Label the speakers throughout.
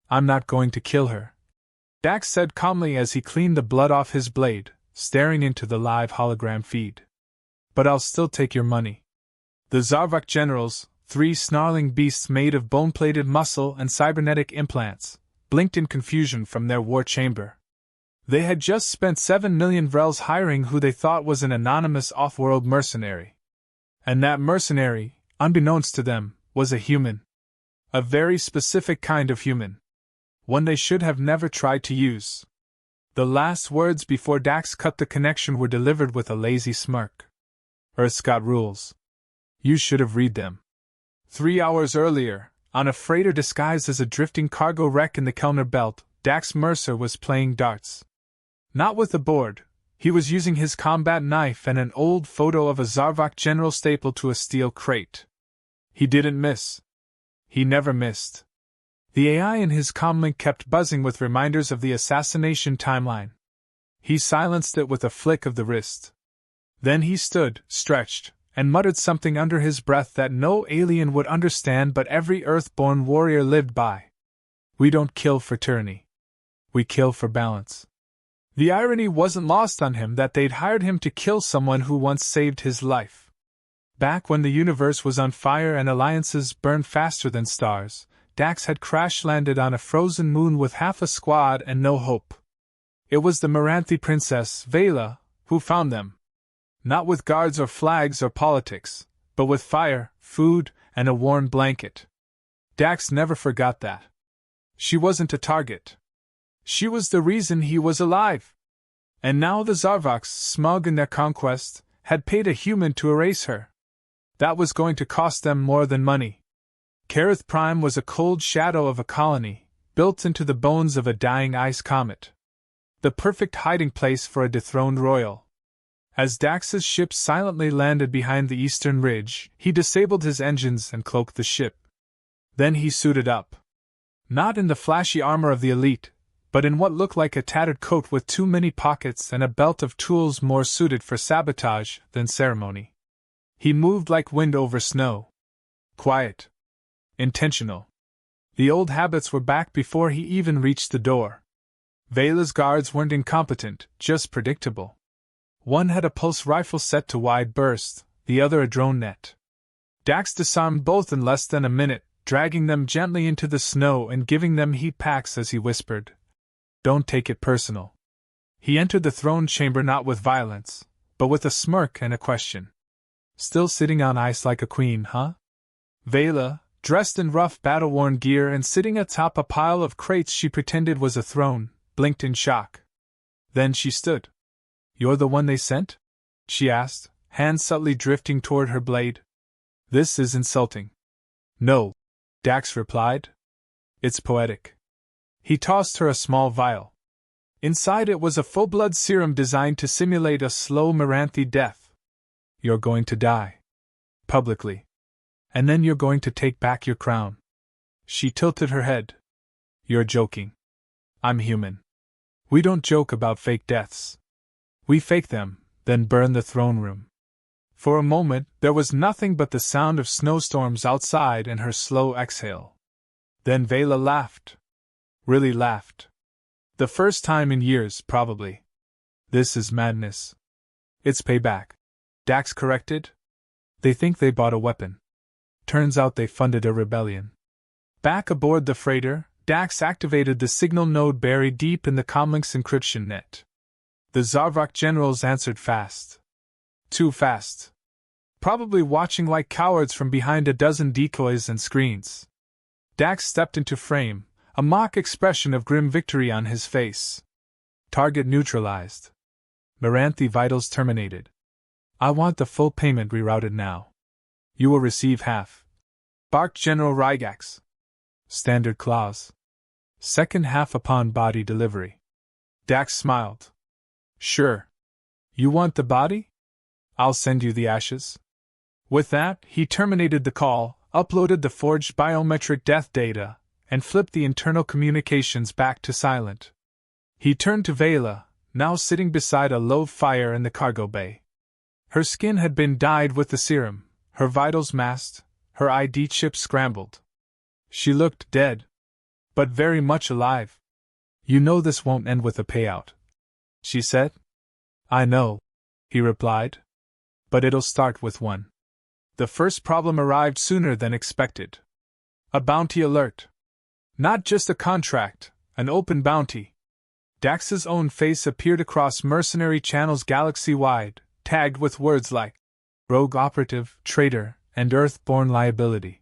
Speaker 1: I'm not going to kill her, Dax said calmly as he cleaned the blood off his blade, staring into the live hologram feed. But I'll still take your money. The Zarvok generals, 3 snarling beasts made of bone-plated muscle and cybernetic implants, blinked in confusion from their war chamber. They had just spent 7 million vrels hiring who they thought was an anonymous off-world mercenary. And that mercenary, unbeknownst to them, was a human. A very specific kind of human. One they should have never tried to use. The last words before Dax cut the connection were delivered with a lazy smirk. Earth's got rules. You should have read them. 3 hours earlier, on a freighter disguised as a drifting cargo wreck in the Kellner Belt, Dax Mercer was playing darts. Not with the board, he was using his combat knife and an old photo of a Zarvok general stapled to a steel crate. He didn't miss. He never missed. The AI in his comlink kept buzzing with reminders of the assassination timeline. He silenced it with a flick of the wrist. Then he stood, stretched, and muttered something under his breath that no alien would understand but every Earth-born warrior lived by. We don't kill for tyranny. We kill for balance. The irony wasn't lost on him that they'd hired him to kill someone who once saved his life. Back when the universe was on fire and alliances burned faster than stars, Dax had crash-landed on a frozen moon with half a squad and no hope. It was the Meranthi princess, Vela, who found them. Not with guards or flags or politics, but with fire, food, and a warm blanket. Dax never forgot that. She wasn't a target. She was the reason he was alive. And now the Zarvoks, smug in their conquest, had paid a human to erase her. That was going to cost them more than money. Kareth Prime was a cold shadow of a colony, built into the bones of a dying ice comet. The perfect hiding place for a dethroned royal. As Dax's ship silently landed behind the eastern ridge, he disabled his engines and cloaked the ship. Then he suited up. Not in the flashy armor of the elite, but in what looked like a tattered coat with too many pockets and a belt of tools more suited for sabotage than ceremony. He moved like wind over snow. Quiet. Intentional. The old habits were back before he even reached the door. Vela's guards weren't incompetent, just predictable. One had a pulse rifle set to wide burst, the other a drone net. Dax disarmed both in less than a minute, dragging them gently into the snow and giving them heat packs as he whispered, "Don't take it personal." He entered the throne chamber not with violence, but with a smirk and a question. "Still sitting on ice like a queen, huh?" Vela, dressed in rough battle-worn gear and sitting atop a pile of crates she pretended was a throne, blinked in shock. Then she stood. "You're the one they sent?" she asked, hands subtly drifting toward her blade. "This is insulting." "No," Dax replied. "It's poetic." He tossed her a small vial. Inside it was a full-blood serum designed to simulate a slow Meranthi death. "You're going to die. Publicly. And then you're going to take back your crown." She tilted her head. "You're joking. I'm human. We don't joke about fake deaths. We fake them, then burn the throne room." For a moment, there was nothing but the sound of snowstorms outside and her slow exhale. Then Vela laughed. Really laughed. The first time in years, probably. "This is madness." "It's payback," Dax corrected. "They think they bought a weapon. Turns out they funded a rebellion." Back aboard the freighter, Dax activated the signal node buried deep in the comlink's encryption net. The Zarvok generals answered fast. Too fast. Probably watching like cowards from behind a dozen decoys and screens. Dax stepped into frame, a mock expression of grim victory on his face. "Target neutralized. Meranthi vitals terminated. I want the full payment rerouted now." "You will receive half," barked General Rygax. "Standard clause. Second half upon body delivery." Dax smiled. "Sure. You want the body? I'll send you the ashes." With that, he terminated the call, uploaded the forged biometric death data, and flipped the internal communications back to silent. He turned to Vela, now sitting beside a low fire in the cargo bay. Her skin had been dyed with the serum, her vitals masked, her ID chip scrambled. She looked dead. but very much alive. You know this won't end with a payout, she said. I know, he replied. But it'll start with one. The first problem arrived sooner than expected. A bounty alert. Not just a contract, an open bounty. Dax's own face appeared across mercenary channels galaxy-wide, tagged with words like rogue operative, traitor, and Earth-born liability.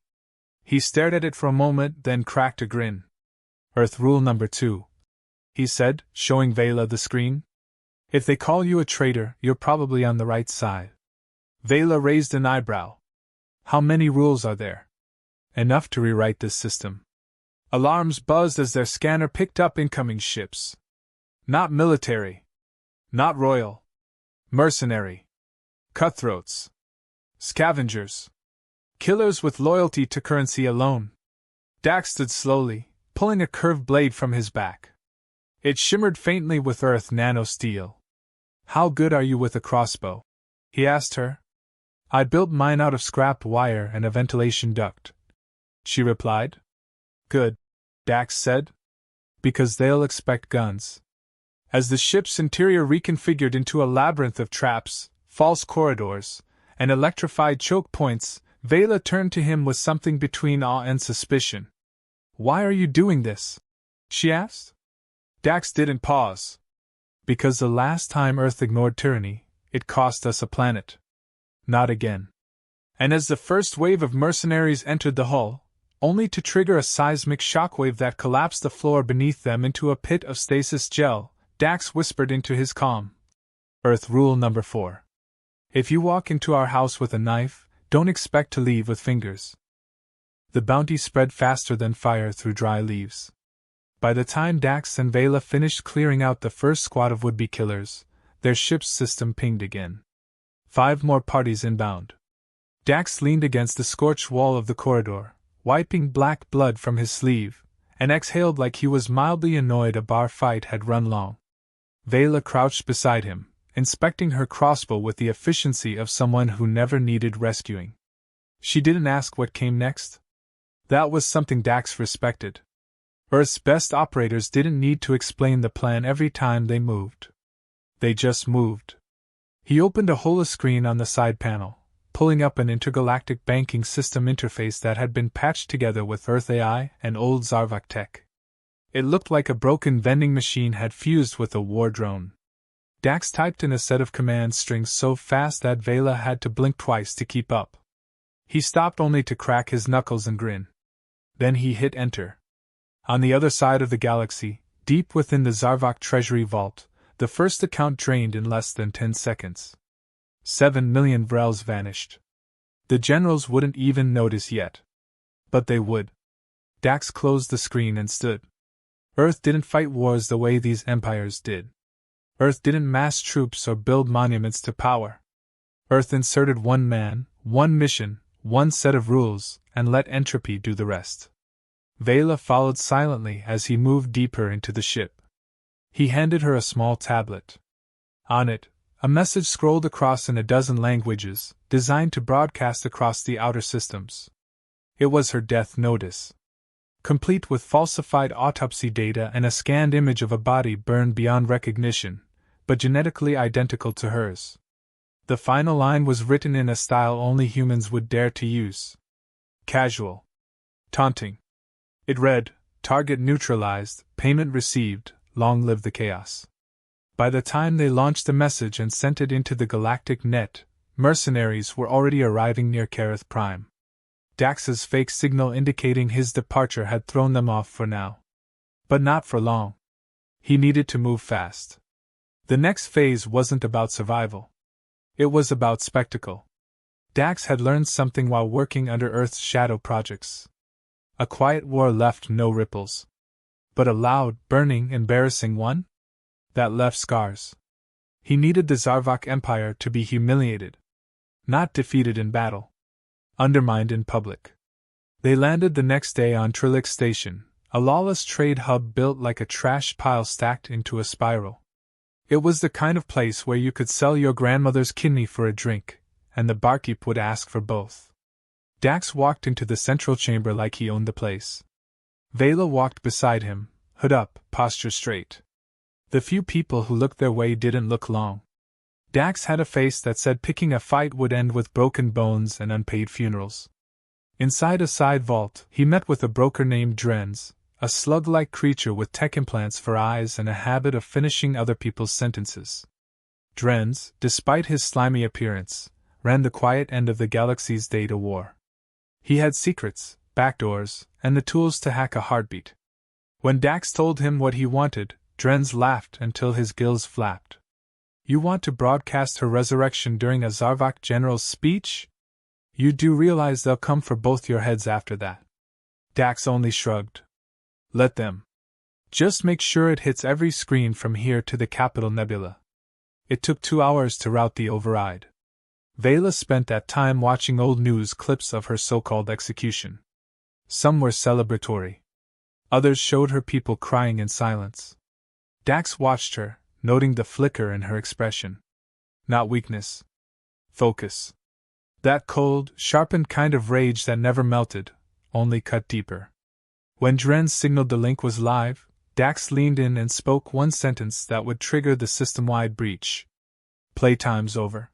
Speaker 1: He stared at it for a moment, then cracked a grin. Earth rule number 2, he said, showing Vela the screen. If they call you a traitor, you're probably on the right side. Vela raised an eyebrow. How many rules are there? Enough to rewrite this system. Alarms buzzed as their scanner picked up incoming ships. Not military. Not royal. Mercenary. Cutthroats. Scavengers. Killers with loyalty to currency alone. Dax stood slowly, pulling a curved blade from his back. It shimmered faintly with earth nanosteel. How good are you with a crossbow? He asked her. I built mine out of scrap wire and a ventilation duct, she replied. Good, Dax said. Because they'll expect guns. As the ship's interior reconfigured into a labyrinth of traps, false corridors, and electrified choke points, Vela turned to him with something between awe and suspicion. Why are you doing this? She asked. Dax didn't pause. Because the last time Earth ignored tyranny, it cost us a planet. Not again. And as the first wave of mercenaries entered the hull, only to trigger a seismic shockwave that collapsed the floor beneath them into a pit of stasis gel, Dax whispered into his calm. Earth rule number 4. If you walk into our house with a knife, don't expect to leave with fingers. The bounty spread faster than fire through dry leaves. By the time Dax and Vela finished clearing out the first squad of would-be killers, their ship's system pinged again. 5 more parties inbound. Dax leaned against the scorched wall of the corridor, wiping black blood from his sleeve, and exhaled like he was mildly annoyed a bar fight had run long. Vela crouched beside him, inspecting her crossbow with the efficiency of someone who never needed rescuing. She didn't ask what came next. That was something Dax respected. Earth's best operators didn't need to explain the plan every time they moved. They just moved. He opened a holoscreen on the side panel, pulling up an intergalactic banking system interface that had been patched together with Earth AI and old Zarvok tech. It looked like a broken vending machine had fused with a war drone. Dax typed in a set of command strings so fast that Vela had to blink twice to keep up. He stopped only to crack his knuckles and grin. Then he hit enter. On the other side of the galaxy, deep within the Zarvok treasury vault, the first account drained in less than 10 seconds. 7 million vrels vanished. The generals wouldn't even notice yet. But they would. Dax closed the screen and stood. Earth didn't fight wars the way these empires did. Earth didn't mass troops or build monuments to power. Earth inserted one man, one mission, one set of rules, and let entropy do the rest. Vela followed silently as he moved deeper into the ship. He handed her a small tablet. On it, a message scrolled across in a dozen languages, designed to broadcast across the outer systems. It was her death notice. Complete with falsified autopsy data and a scanned image of a body burned beyond recognition, but genetically identical to hers. The final line was written in a style only humans would dare to use. Casual. Taunting. It read, "Target neutralized, payment received, long live the chaos." By the time they launched the message and sent it into the galactic net, mercenaries were already arriving near Kareth Prime. Dax's fake signal indicating his departure had thrown them off for now. But not for long. He needed to move fast. The next phase wasn't about survival. It was about spectacle. Dax had learned something while working under Earth's shadow projects. A quiet war left no ripples. But a loud, burning, embarrassing one? That left scars. He needed the Zarvok Empire to be humiliated. Not defeated in battle. Undermined in public. They landed the next day on Trilix Station, a lawless trade hub built like a trash pile stacked into a spiral. It was the kind of place where you could sell your grandmother's kidney for a drink, and the barkeep would ask for both. Dax walked into the central chamber like he owned the place. Vela walked beside him, hood up, posture straight. The few people who looked their way didn't look long. Dax had a face that said picking a fight would end with broken bones and unpaid funerals. Inside a side vault, he met with a broker named Drenz, a slug-like creature with tech implants for eyes and a habit of finishing other people's sentences. Drenz, despite his slimy appearance, ran the quiet end of the galaxy's data war. He had secrets, backdoors, and the tools to hack a heartbeat. When Dax told him what he wanted, Drenz laughed until his gills flapped. You want to broadcast her resurrection during a Zarvok general's speech? You do realize they'll come for both your heads after that. Dax only shrugged. Let them. Just make sure it hits every screen from here to the Capital Nebula. It took 2 hours to route the override. Vela spent that time watching old news clips of her so-called execution. Some were celebratory. Others showed her people crying in silence. Dax watched her, noting the flicker in her expression. Not weakness. Focus. That cold, sharpened kind of rage that never melted, only cut deeper. When Drenz signaled the link was live, Dax leaned in and spoke one sentence that would trigger the system-wide breach. Playtime's over.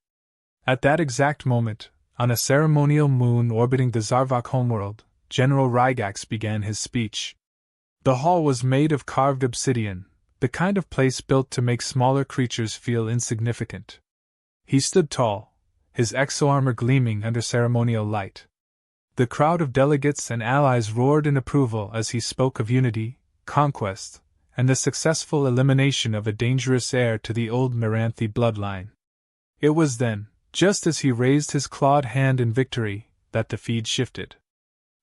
Speaker 1: At that exact moment, on a ceremonial moon orbiting the Zarvok homeworld, General Rygax began his speech. The hall was made of carved obsidian, the kind of place built to make smaller creatures feel insignificant. He stood tall, his exoarmor gleaming under ceremonial light. The crowd of delegates and allies roared in approval as he spoke of unity, conquest, and the successful elimination of a dangerous heir to the old Meranthi bloodline. It was then, just as he raised his clawed hand in victory, that the feed shifted.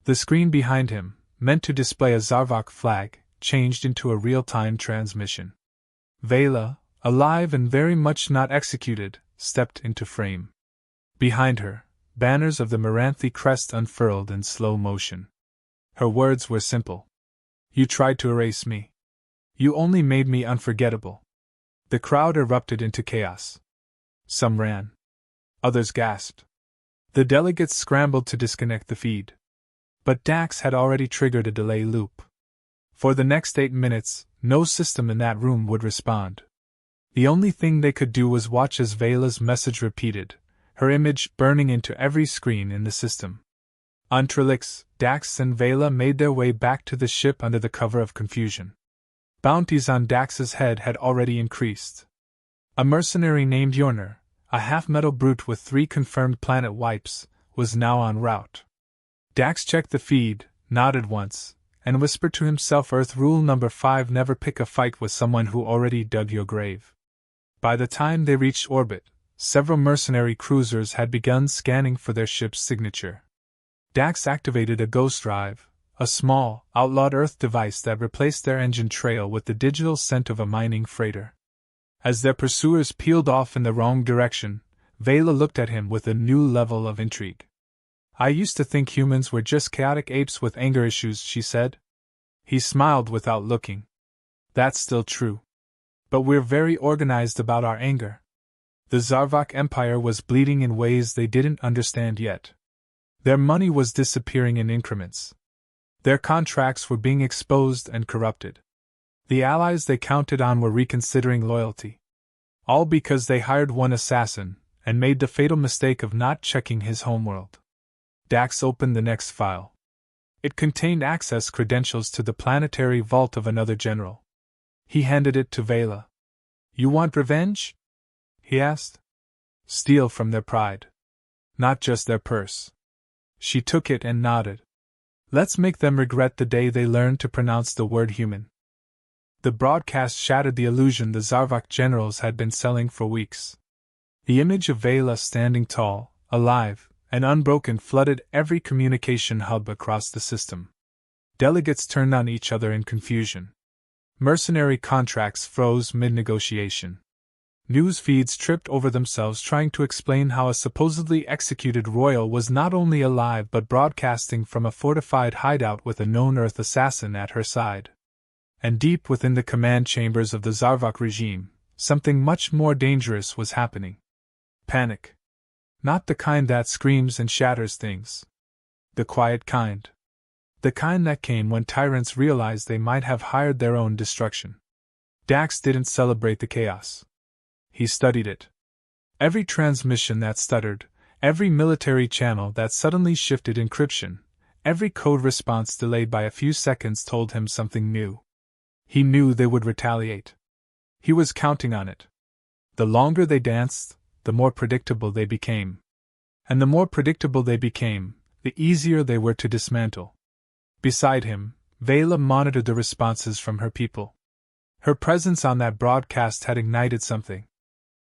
Speaker 1: The screen behind him, meant to display a Zarvok flag, changed into a real-time transmission. Vela, alive and very much not executed, stepped into frame. Behind her, banners of the Meranthi crest unfurled in slow motion. Her words were simple. You tried to erase me. You only made me unforgettable. The crowd erupted into chaos. Some ran. Others gasped. The delegates scrambled to disconnect the feed. But Dax had already triggered a delay loop. For the next 8 minutes, no system in that room would respond. The only thing they could do was watch as Vela's message repeated, her image burning into every screen in the system. On Trelix, Dax and Vela made their way back to the ship under the cover of confusion. Bounties on Dax's head had already increased. A mercenary named Yorner, a half-metal brute with 3 confirmed planet wipes, was now en route. Dax checked the feed, nodded once, and whispered to himself Earth Rule Number 5: never pick a fight with someone who already dug your grave. By the time they reached orbit, several mercenary cruisers had begun scanning for their ship's signature. Dax activated a ghost drive, a small, outlawed Earth device that replaced their engine trail with the digital scent of a mining freighter. As their pursuers peeled off in the wrong direction, Vela looked at him with a new level of intrigue. I used to think humans were just chaotic apes with anger issues, she said. He smiled without looking. That's still true. But we're very organized about our anger. The Zarvok Empire was bleeding in ways they didn't understand yet. Their money was disappearing in increments. Their contracts were being exposed and corrupted. The allies they counted on were reconsidering loyalty. All because they hired one assassin, and made the fatal mistake of not checking his homeworld. Dax opened the next file. It contained access credentials to the planetary vault of another general. He handed it to Vela. You want revenge? He asked. Steal from their pride. Not just their purse. She took it and nodded. Let's make them regret the day they learned to pronounce the word human. The broadcast shattered the illusion the Zarvok generals had been selling for weeks. The image of Vela standing tall, alive, and unbroken flooded every communication hub across the system. Delegates turned on each other in confusion. Mercenary contracts froze mid-negotiation. News feeds tripped over themselves trying to explain how a supposedly executed royal was not only alive but broadcasting from a fortified hideout with a known Earth assassin at her side. And deep within the command chambers of the Zarvok regime, something much more dangerous was happening. Panic. Not the kind that screams and shatters things. The quiet kind. The kind that came when tyrants realized they might have hired their own destruction. Dax didn't celebrate the chaos. He studied it. Every transmission that stuttered, every military channel that suddenly shifted encryption, every code response delayed by a few seconds told him something new. He knew they would retaliate. He was counting on it. The longer they danced, the more predictable they became. And the more predictable they became, the easier they were to dismantle. Beside him, Vela monitored the responses from her people. Her presence on that broadcast had ignited something.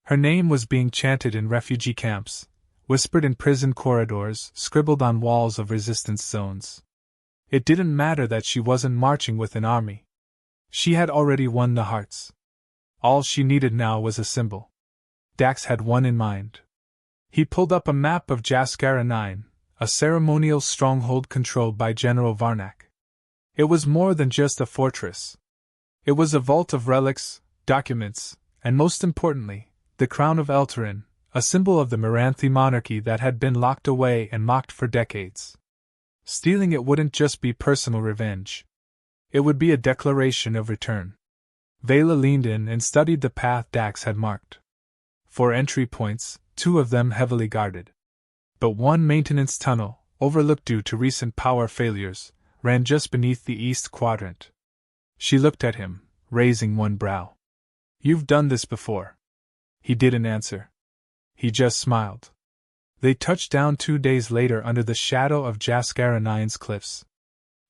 Speaker 1: Her name was being chanted in refugee camps, whispered in prison corridors, scribbled on walls of resistance zones. It didn't matter that she wasn't marching with an army. She had already won the hearts. All she needed now was a symbol. Dax had one in mind. He pulled up a map of Jascara 9, a ceremonial stronghold controlled by General Varnak. It was more than just a fortress. It was a vault of relics, documents, and most importantly, the crown of Eltarin, a symbol of the Meranthi monarchy that had been locked away and mocked for decades. Stealing it wouldn't just be personal revenge. It would be a declaration of return. Vela leaned in and studied the path Dax had marked. 4 entry points, 2 of them heavily guarded. But one maintenance tunnel, overlooked due to recent power failures, ran just beneath the east quadrant. She looked at him, raising one brow. "You've done this before." He didn't answer. He just smiled. They touched down 2 days later under the shadow of Jascara 9's cliffs.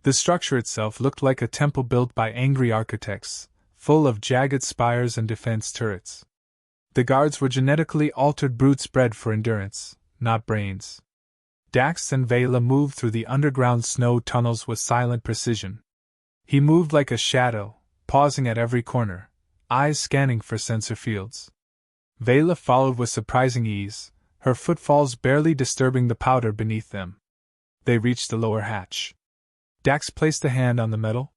Speaker 1: The structure itself looked like a temple built by angry architects, full of jagged spires and defense turrets. The guards were genetically altered brutes bred for endurance, not brains. Dax and Vela moved through the underground snow tunnels with silent precision. He moved like a shadow, pausing at every corner, eyes scanning for sensor fields. Vela followed with surprising ease, her footfalls barely disturbing the powder beneath them. They reached the lower hatch. Dax placed a hand on the metal.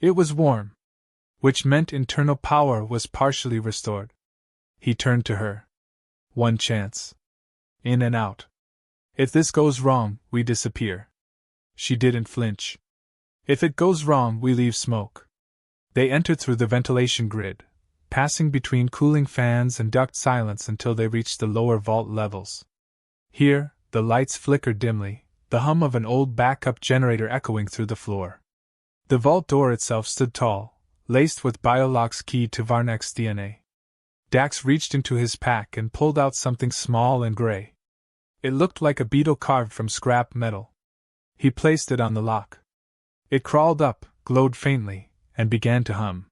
Speaker 1: It was warm, which meant internal power was partially restored. He turned to her. "One chance. In and out. If this goes wrong, we disappear." She didn't flinch. "If it goes wrong, we leave smoke." They entered through the ventilation grid, passing between cooling fans and duct silence until they reached the lower vault levels. Here, the lights flickered dimly, the hum of an old backup generator echoing through the floor. The vault door itself stood tall, laced with biolocks keyed to Varnak's DNA. Dax reached into his pack and pulled out something small and gray. It looked like a beetle carved from scrap metal. He placed it on the lock. It crawled up, glowed faintly, and began to hum.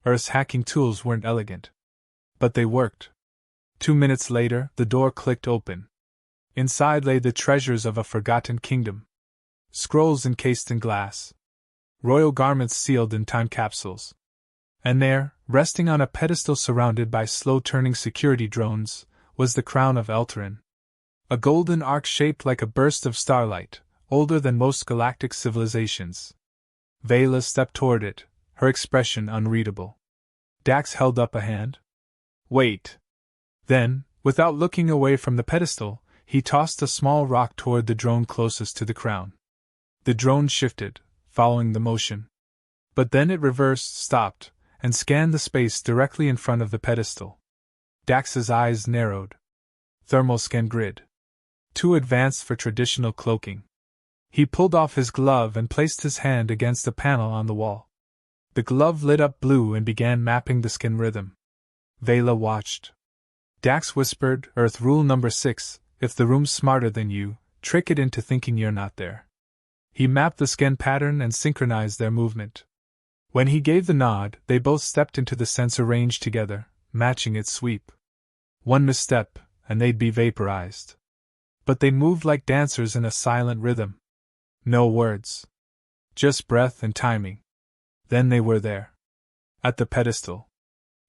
Speaker 1: Earth's hacking tools weren't elegant, but they worked. 2 minutes later, the door clicked open. Inside lay the treasures of a forgotten kingdom. Scrolls encased in glass. Royal garments sealed in time capsules. And there, resting on a pedestal surrounded by slow-turning security drones, was the crown of Eltarin. A golden arc shaped like a burst of starlight, older than most galactic civilizations. Vela stepped toward it, her expression unreadable. Dax held up a hand. "Wait." Then, without looking away from the pedestal, he tossed a small rock toward the drone closest to the crown. The drone shifted, following the motion. But then it reversed, stopped, and scanned the space directly in front of the pedestal. Dax's eyes narrowed. Thermal scan grid. Too advanced for traditional cloaking. He pulled off his glove and placed his hand against the panel on the wall. The glove lit up blue and began mapping the skin rhythm. Vela watched. Dax whispered, "Earth rule number 6, if the room's smarter than you, trick it into thinking you're not there." He mapped the skin pattern and synchronized their movement. When he gave the nod, they both stepped into the sensor range together, matching its sweep. One misstep, and they'd be vaporized. But they moved like dancers in a silent rhythm. No words. Just breath and timing. Then they were there. At the pedestal.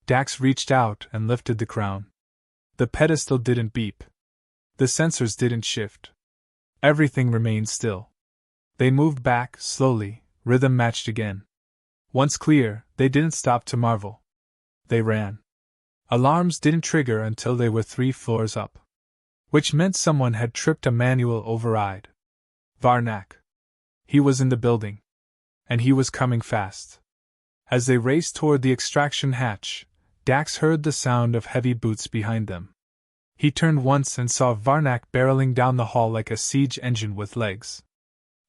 Speaker 1: Dax reached out and lifted the crown. The pedestal didn't beep. The sensors didn't shift. Everything remained still. They moved back, slowly, rhythm matched again. Once clear, they didn't stop to marvel. They ran. Alarms didn't trigger until they were 3 floors up. Which meant someone had tripped a manual override. Varnak. He was in the building. And he was coming fast. As they raced toward the extraction hatch, Dax heard the sound of heavy boots behind them. He turned once and saw Varnak barreling down the hall like a siege engine with legs.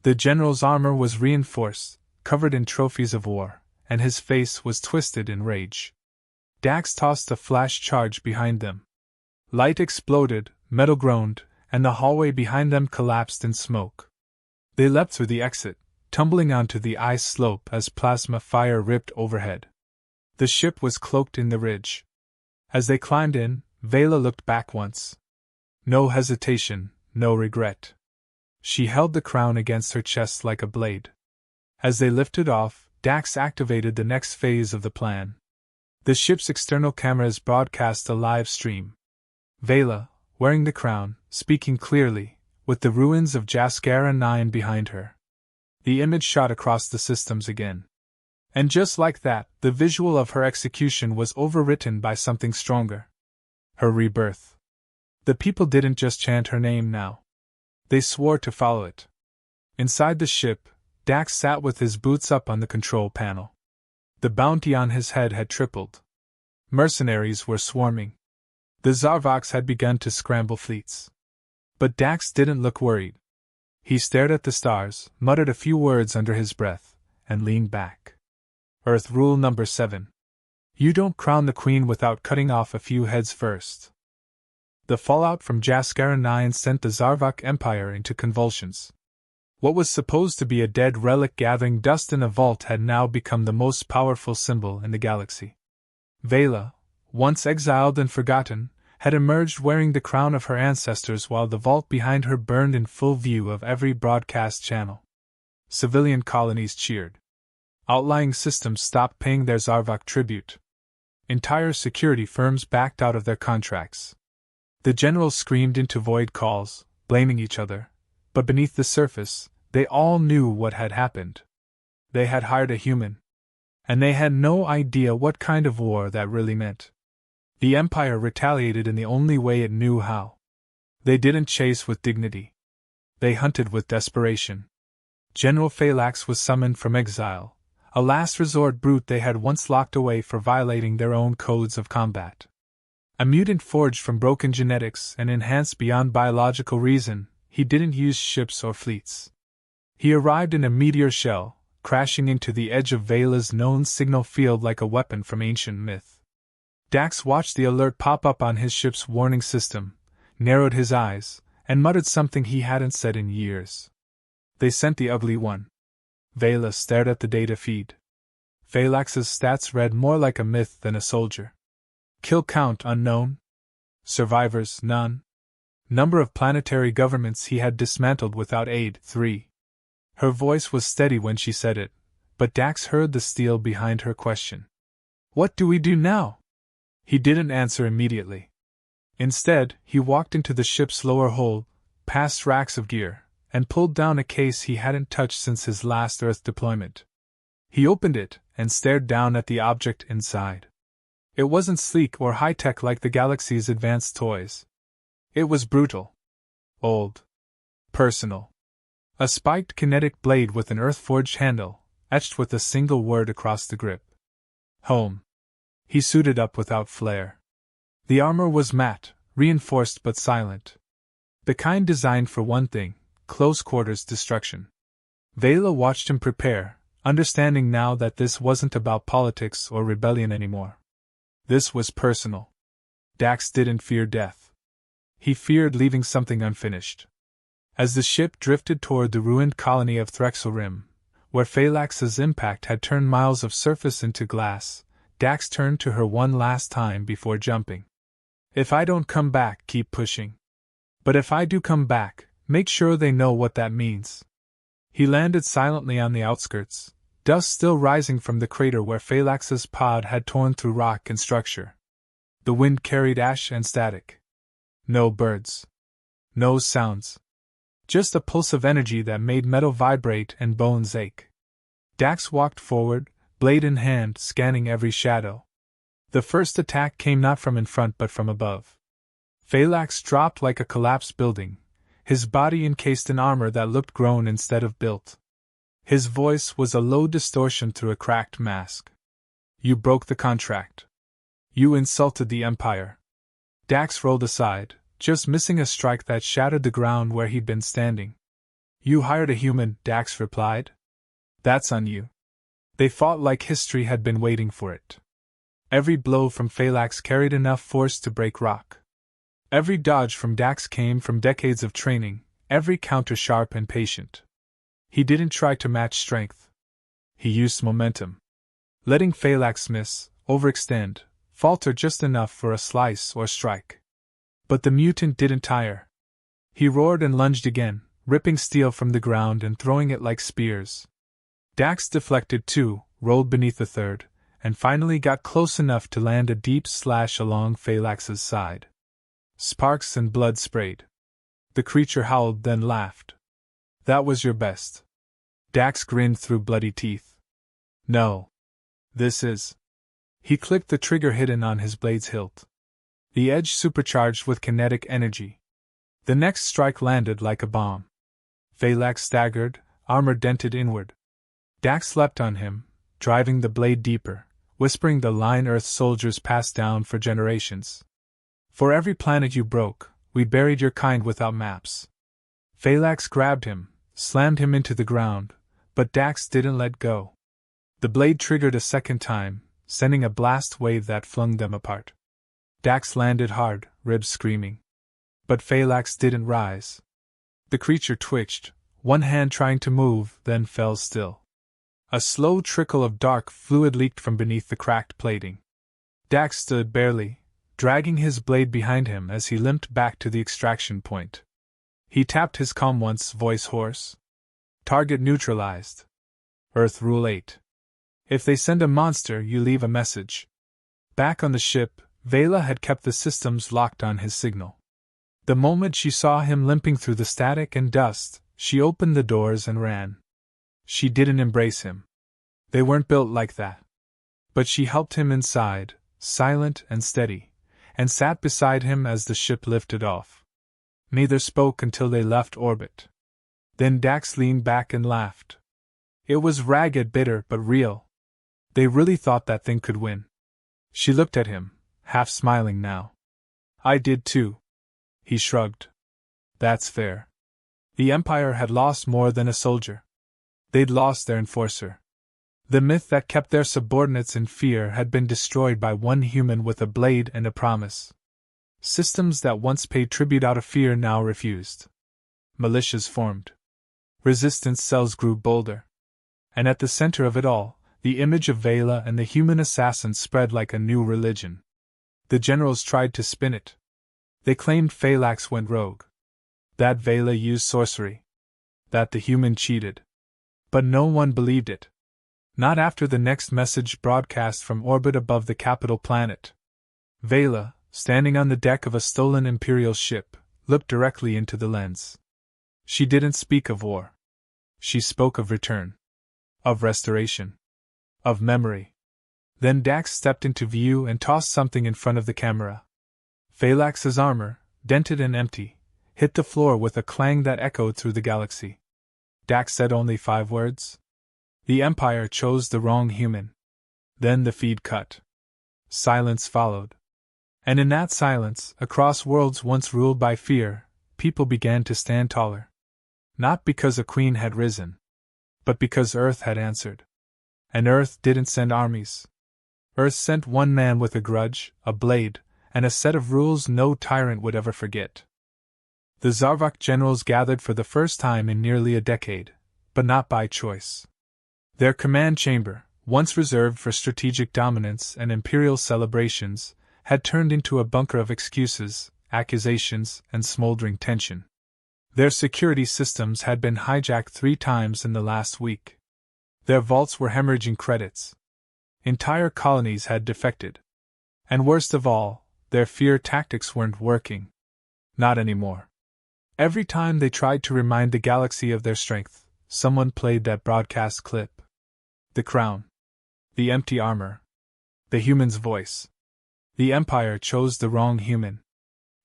Speaker 1: The general's armor was reinforced, covered in trophies of war, and his face was twisted in rage. Dax tossed a flash charge behind them. Light exploded, metal groaned, and the hallway behind them collapsed in smoke. They leapt through the exit, tumbling onto the ice slope as plasma fire ripped overhead. The ship was cloaked in the ridge. As they climbed in, Vela looked back once. No hesitation, no regret. She held the crown against her chest like a blade. As they lifted off, Dax activated the next phase of the plan. The ship's external cameras broadcast a live stream. Vela, wearing the crown, speaking clearly, with the ruins of Jascara 9 behind her. The image shot across the systems again. And just like that, the visual of her execution was overwritten by something stronger. Her rebirth. The people didn't just chant her name now. They swore to follow it. Inside the ship, Dax sat with his boots up on the control panel. The bounty on his head had tripled. Mercenaries were swarming. The Zarvoks had begun to scramble fleets. But Dax didn't look worried. He stared at the stars, muttered a few words under his breath, and leaned back. Earth Rule Number 7. You don't crown the queen without cutting off a few heads first. The fallout from Jascara 9 sent the Zarvok Empire into convulsions. What was supposed to be a dead relic gathering dust in a vault had now become the most powerful symbol in the galaxy. Vela, once exiled and forgotten, had emerged wearing the crown of her ancestors while the vault behind her burned in full view of every broadcast channel. Civilian colonies cheered. Outlying systems stopped paying their Zarvok tribute. Entire security firms backed out of their contracts. The generals screamed into void calls, blaming each other, but beneath the surface, they all knew what had happened. They had hired a human. And they had no idea what kind of war that really meant. The Empire retaliated in the only way it knew how. They didn't chase with dignity. They hunted with desperation. General Phalanx was summoned from exile, a last resort brute they had once locked away for violating their own codes of combat. A mutant forged from broken genetics and enhanced beyond biological reason, he didn't use ships or fleets. He arrived in a meteor shell, crashing into the edge of Vela's known signal field like a weapon from ancient myth. Dax watched the alert pop up on his ship's warning system, narrowed his eyes, and muttered something he hadn't said in years. They sent the ugly one. Vela stared at the data feed. Phalanx's stats read more like a myth than a soldier. Kill count unknown. Survivors none. Number of planetary governments he had dismantled without aid 3. Her voice was steady when she said it, but Dax heard the steel behind her question. What do we do now? He didn't answer immediately. Instead, he walked into the ship's lower hold, past racks of gear, and pulled down a case he hadn't touched since his last Earth deployment. He opened it and stared down at the object inside. It wasn't sleek or high-tech like the galaxy's advanced toys. It was brutal. Old. Personal. A spiked kinetic blade with an earth-forged handle, etched with a single word across the grip. Home. He suited up without flair. The armor was matte, reinforced but silent. The kind designed for one thing, close-quarters destruction. Vela watched him prepare, understanding now that this wasn't about politics or rebellion anymore. This was personal. Dax didn't fear death. He feared leaving something unfinished. As the ship drifted toward the ruined colony of Threxelrim, where Phalanx's impact had turned miles of surface into glass, Dax turned to her one last time before jumping. If I don't come back, keep pushing. But if I do come back, make sure they know what that means. He landed silently on the outskirts, dust still rising from the crater where Phalanx's pod had torn through rock and structure. The wind carried ash and static. No birds. No sounds. Just a pulse of energy that made metal vibrate and bones ache. Dax walked forward, blade in hand, scanning every shadow. The first attack came not from in front but from above. Phalanx dropped like a collapsed building, his body encased in armor that looked grown instead of built. His voice was a low distortion through a cracked mask. You broke the contract. You insulted the Empire. Dax rolled aside, just missing a strike that shattered the ground where he'd been standing. You hired a human, Dax replied. That's on you. They fought like history had been waiting for it. Every blow from Phalanx carried enough force to break rock. Every dodge from Dax came from decades of training, every counter sharp and patient. He didn't try to match strength. He used momentum. Letting Phalanx miss, overextend, falter just enough for a slice or strike. But the mutant didn't tire. He roared and lunged again, ripping steel from the ground and throwing it like spears. Dax deflected two, rolled beneath the third, and finally got close enough to land a deep slash along Phalanx's side. Sparks and blood sprayed. The creature howled, then laughed. That was your best. Dax grinned through bloody teeth. No. This is. He clicked the trigger hidden on his blade's hilt. The edge supercharged with kinetic energy. The next strike landed like a bomb. Phalanx staggered, armor dented inward. Dax leapt on him, driving the blade deeper, whispering the line Earth soldiers passed down for generations. For every planet you broke, we buried your kind without maps. Phalanx grabbed him, slammed him into the ground, but Dax didn't let go. The blade triggered a second time, sending a blast wave that flung them apart. Dax landed hard, ribs screaming. But Phalanx didn't rise. The creature twitched, one hand trying to move, then fell still. A slow trickle of dark fluid leaked from beneath the cracked plating. Dax stood barely, dragging his blade behind him as he limped back to the extraction point. He tapped his comm once, voice hoarse. Target neutralized. Earth Rule 8. If they send a monster, you leave a message. Back on the ship, Vela had kept the systems locked on his signal. The moment she saw him limping through the static and dust, she opened the doors and ran. She didn't embrace him. They weren't built like that. But she helped him inside, silent and steady, and sat beside him as the ship lifted off. Neither spoke until they left orbit. Then Dax leaned back and laughed. It was ragged, bitter, but real. They really thought that thing could win. She looked at him, half smiling now. I did too. He shrugged. That's fair. The Empire had lost more than a soldier. They'd lost their enforcer. The myth that kept their subordinates in fear had been destroyed by one human with a blade and a promise. Systems that once paid tribute out of fear now refused. Militias formed. Resistance cells grew bolder. And at the center of it all, the image of Vela and the human assassin spread like a new religion. The generals tried to spin it. They claimed Phalanx went rogue. That Vela used sorcery. That the human cheated. But no one believed it. Not after the next message broadcast from orbit above the capital planet. Vela, standing on the deck of a stolen Imperial ship, looked directly into the lens. She didn't speak of war. She spoke of return. Of restoration. Of memory. Then Dax stepped into view and tossed something in front of the camera. Phalanx's armor, dented and empty, hit the floor with a clang that echoed through the galaxy. Dax said only 5 words. The Empire chose the wrong human. Then the feed cut. Silence followed. And in that silence, across worlds once ruled by fear, people began to stand taller. Not because a queen had risen, but because Earth had answered. And Earth didn't send armies. Earth sent one man with a grudge, a blade, and a set of rules no tyrant would ever forget. The Zarvok generals gathered for the first time in nearly a decade, but not by choice. Their command chamber, once reserved for strategic dominance and imperial celebrations, had turned into a bunker of excuses, accusations, and smoldering tension. Their security systems had been hijacked 3 times in the last week. Their vaults were hemorrhaging credits. Entire colonies had defected. And worst of all, their fear tactics weren't working. Not anymore. Every time they tried to remind the galaxy of their strength, someone played that broadcast clip. The crown. The empty armor. The human's voice. The Empire chose the wrong human.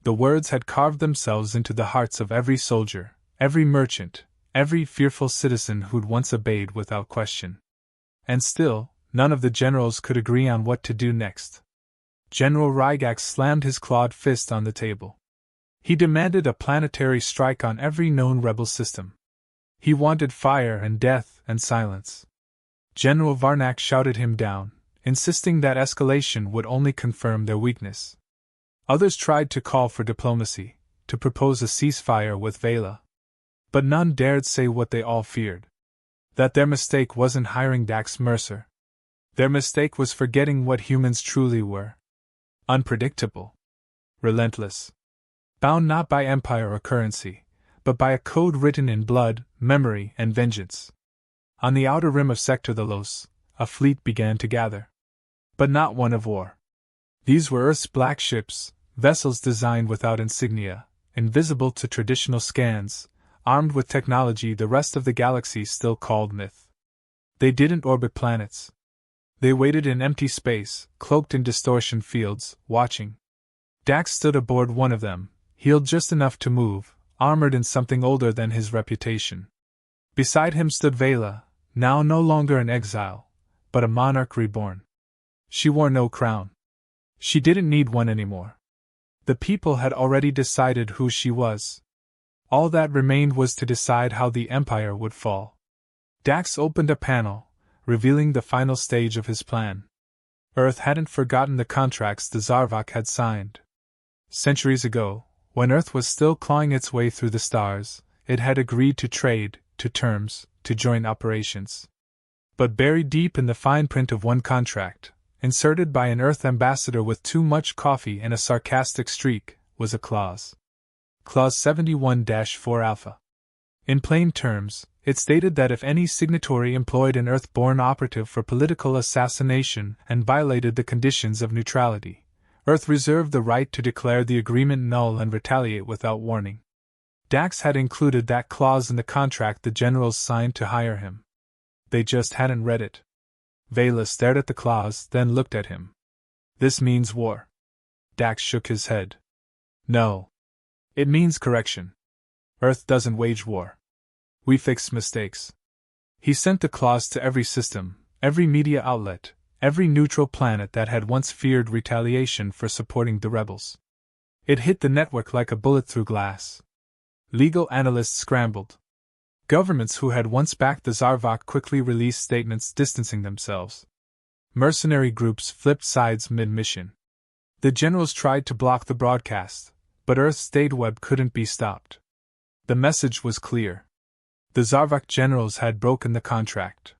Speaker 1: The words had carved themselves into the hearts of every soldier, every merchant, every fearful citizen who'd once obeyed without question. And still, none of the generals could agree on what to do next. General Rygax slammed his clawed fist on the table. He demanded a planetary strike on every known rebel system. He wanted fire and death and silence. General Varnak shouted him down, insisting that escalation would only confirm their weakness. Others tried to call for diplomacy, to propose a ceasefire with Vela. But none dared say what they all feared. That their mistake wasn't hiring Dax Mercer. Their mistake was forgetting what humans truly were. Unpredictable. Relentless. Bound not by empire or currency, but by a code written in blood, memory, and vengeance. On the outer rim of Sector Thalos, a fleet began to gather. But not one of war. These were Earth's black ships, vessels designed without insignia, invisible to traditional scans, armed with technology the rest of the galaxy still called myth. They didn't orbit planets. They waited in empty space, cloaked in distortion fields, watching. Dax stood aboard one of them, healed just enough to move, armored in something older than his reputation. Beside him stood Vela, now no longer an exile, but a monarch reborn. She wore no crown. She didn't need one anymore. The people had already decided who she was. All that remained was to decide how the Empire would fall. Dax opened a panel, revealing the final stage of his plan. Earth hadn't forgotten the contracts the Zarvok had signed. Centuries ago, when Earth was still clawing its way through the stars, it had agreed to trade, to terms, to joint operations. But buried deep in the fine print of one contract, inserted by an Earth ambassador with too much coffee and a sarcastic streak, was a clause. Clause 71-4 Alpha. In plain terms, it stated that if any signatory employed an Earth-born operative for political assassination and violated the conditions of neutrality, Earth reserved the right to declare the agreement null and retaliate without warning. Dax had included that clause in the contract the generals signed to hire him. They just hadn't read it. Vela stared at the clause, then looked at him. This means war. Dax shook his head. No. It means correction. Earth doesn't wage war. We fix mistakes. He sent the clause to every system, every media outlet, every neutral planet that had once feared retaliation for supporting the rebels. It hit the network like a bullet through glass. Legal analysts scrambled. Governments who had once backed the Zarvok quickly released statements distancing themselves. Mercenary groups flipped sides mid-mission. The generals tried to block the broadcast, but Earth's data web couldn't be stopped. The message was clear. The Zarvok generals had broken the contract.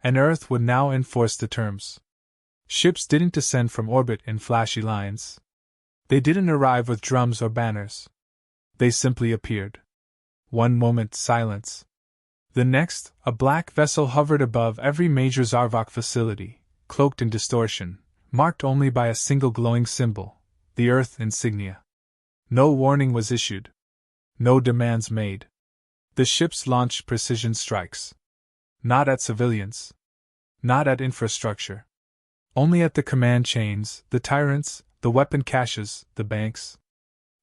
Speaker 1: And Earth would now enforce the terms. Ships didn't descend from orbit in flashy lines. They didn't arrive with drums or banners. They simply appeared. One moment silence. The next, a black vessel hovered above every major Zarvok facility, cloaked in distortion, marked only by a single glowing symbol, the Earth insignia. No warning was issued. No demands made. The ships launched precision strikes. Not at civilians. Not at infrastructure. Only at the command chains, the tyrants, the weapon caches, the banks.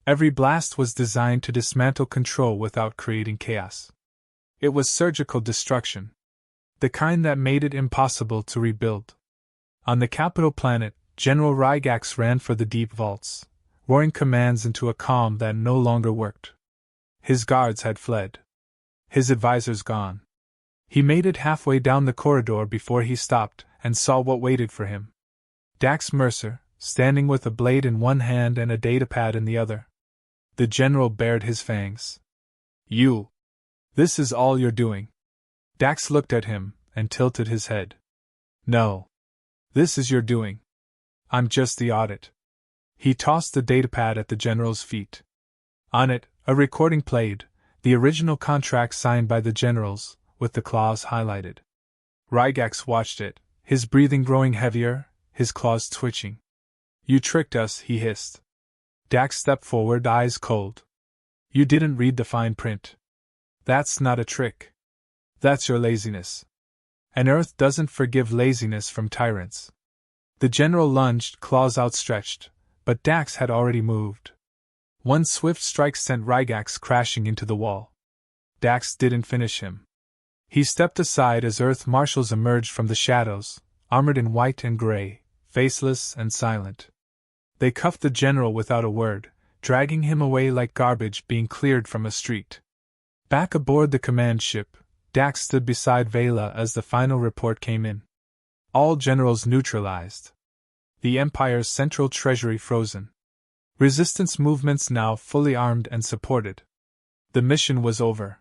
Speaker 1: Every blast was designed to dismantle control without creating chaos. It was surgical destruction. The kind that made it impossible to rebuild. On the capital planet, General Rygax ran for the deep vaults, roaring commands into a calm that no longer worked. His guards had fled. His advisors gone. He made it halfway down the corridor before he stopped and saw what waited for him. Dax Mercer, standing with a blade in one hand and a datapad in the other. The general bared his fangs. You. This is all you're doing. Dax looked at him and tilted his head. No. This is your doing. I'm just the audit. He tossed the datapad at the general's feet. On it, a recording played, the original contract signed by the generals, with the clause highlighted. Rygax watched it, his breathing growing heavier, his claws twitching. You tricked us, he hissed. Dax stepped forward, eyes cold. You didn't read the fine print. That's not a trick. That's your laziness. And Earth doesn't forgive laziness from tyrants. The general lunged, claws outstretched, but Dax had already moved. One swift strike sent Rygax crashing into the wall. Dax didn't finish him. He stepped aside as Earth marshals emerged from the shadows, armored in white and gray, faceless and silent. They cuffed the general without a word, dragging him away like garbage being cleared from a street. Back aboard the command ship, Dax stood beside Vela as the final report came in. All generals neutralized. The Empire's central treasury frozen. Resistance movements now fully armed and supported. The mission was over.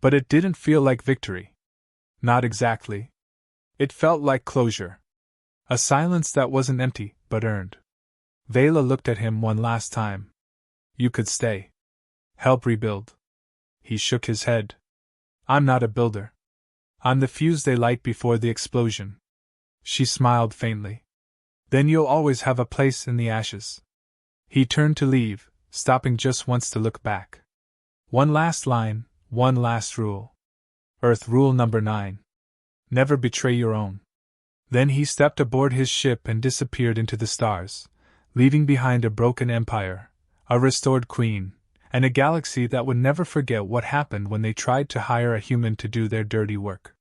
Speaker 1: But it didn't feel like victory. Not exactly. It felt like closure. A silence that wasn't empty, but earned. Vela looked at him one last time. You could stay. Help rebuild. He shook his head. I'm not a builder. I'm the fuse they light before the explosion. She smiled faintly. Then you'll always have a place in the ashes. He turned to leave, stopping just once to look back. One last line, one last rule. Earth rule number 9. Never betray your own. Then he stepped aboard his ship and disappeared into the stars, leaving behind a broken empire, a restored queen, and a galaxy that would never forget what happened when they tried to hire a human to do their dirty work.